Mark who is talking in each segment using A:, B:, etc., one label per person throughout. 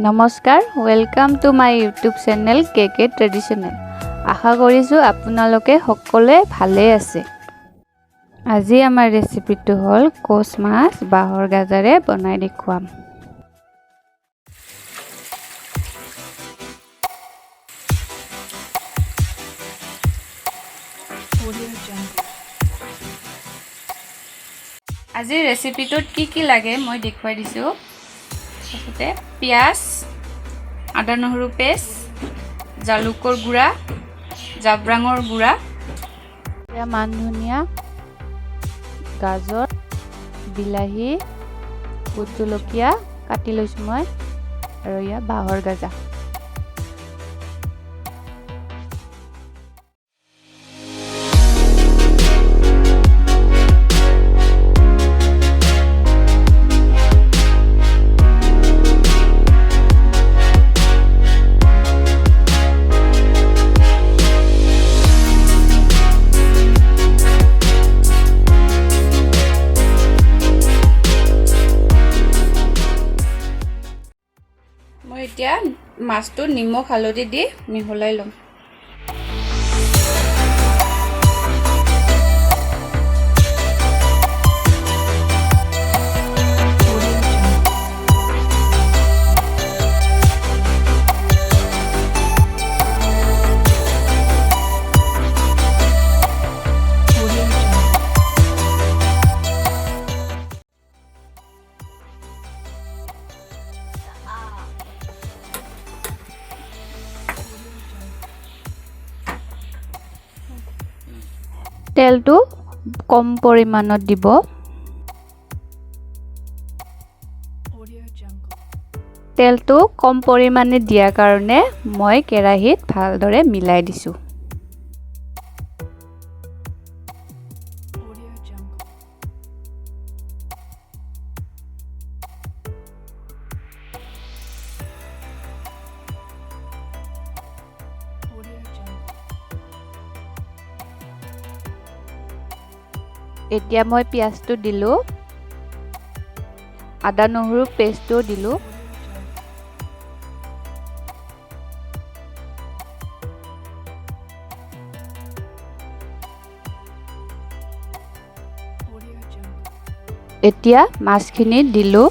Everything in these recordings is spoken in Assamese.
A: নমস্কাৰ welcome to my YouTube channel kktraditional আশা কৰিছোঁ আপোনালোকে সকলোৱে ভালে আছে। আজি আমাৰ ৰেচিপিটো হ'ল কোচ মাছ বাহৰ গাজাৰে বনাই দেখুৱাম। আজি ৰেচিপিটোত কি লাগে মই দেখুৱাই দিছোঁ। তাৰপিছতে পিঁয়াজ, আদা নহৰু পেষ্ট, জালুকৰ গুড়া, জাব্ৰাঙৰ গুড়া, মান ধনিয়া, গাজৰ, বিলাহী, ভোট জলকীয়া কাটি লৈছোঁ মই, আৰু ইয়াত বাঁহৰ গাজা। মই এতিয়া মাছটো নিমখ হালধি দি মিহলাই ল'ম। তেলটো কম পৰিমাণত দিব। তেলটো কম পৰিমাণে দিয়াৰ কাৰণে মই কেৰাহীত ভালদৰে মিলাই দিছোঁ। এতিয়া মই পিঁয়াজটো দিলোঁ, আদা নহৰু পেষ্টটো দিলোঁ, এতিয়া মাছখিনি দিলোঁ।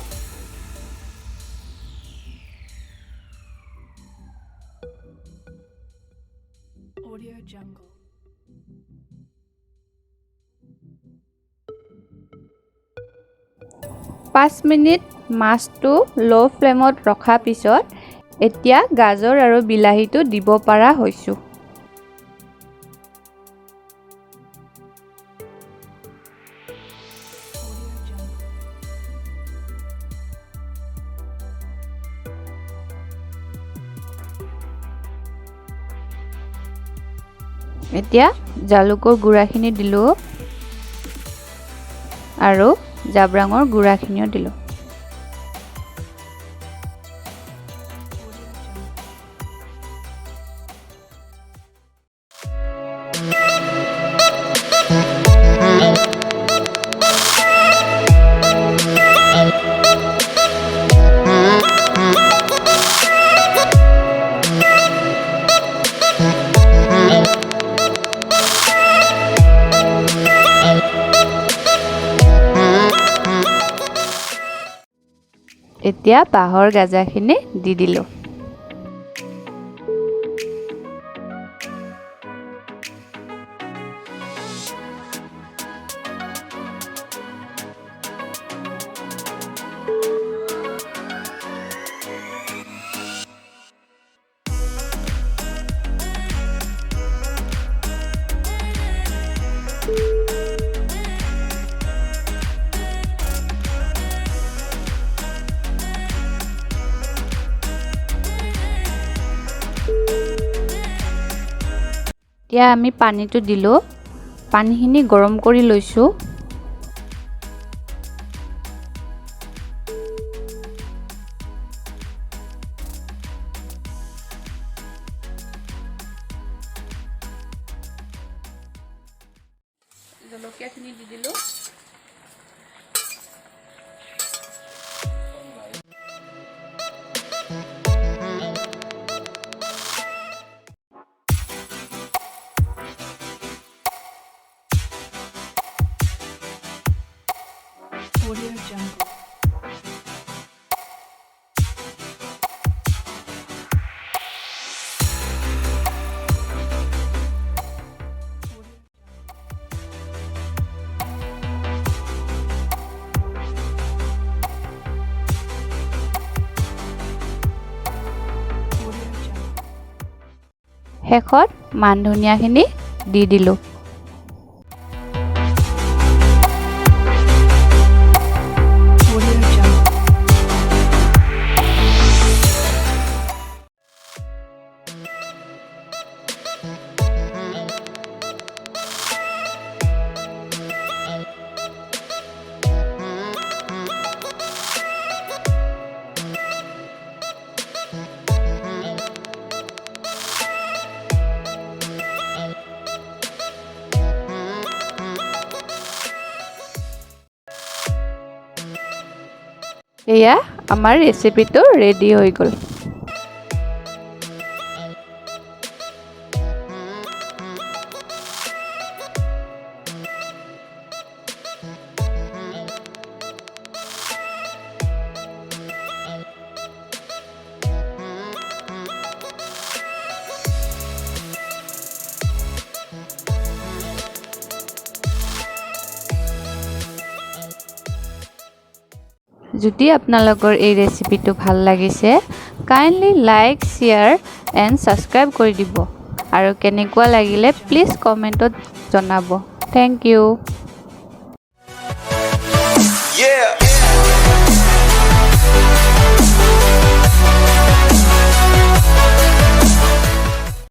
A: পাঁচ মিনিট মাছটো ল' ফ্লেমত ৰখাৰ পিছত এতিয়া গাজৰ আৰু বিলাহীটো দিব পৰা হৈছোঁ। এতিয়া জালুকৰ গুড়াখিনি দিলোঁ আৰু জাব্ৰাঙৰ গুড়াখিনিও দিলোঁ। এতিয়া বাঁহৰ গাজাখিনি দি দিলোঁ। এতিয়া আমি পানীটো দিলোঁ, পানীখিনি গৰম কৰি লৈছোঁ। জলকীয়াখিনি দি দিলোঁ। শেষত মান ধনিয়াখিনি দি দিলোঁ। এয়া আমাৰ ৰেচিপিটো ৰেডি হৈ গ'ল। যদি আপোনালোকৰ এই ৰেচিপিটো ভাল লাগিছে kindly like share and subscribe কৰি দিব আৰু কেনেকুৱা লাগিলে প্লিজ কমেণ্টত জনাব। Thank U.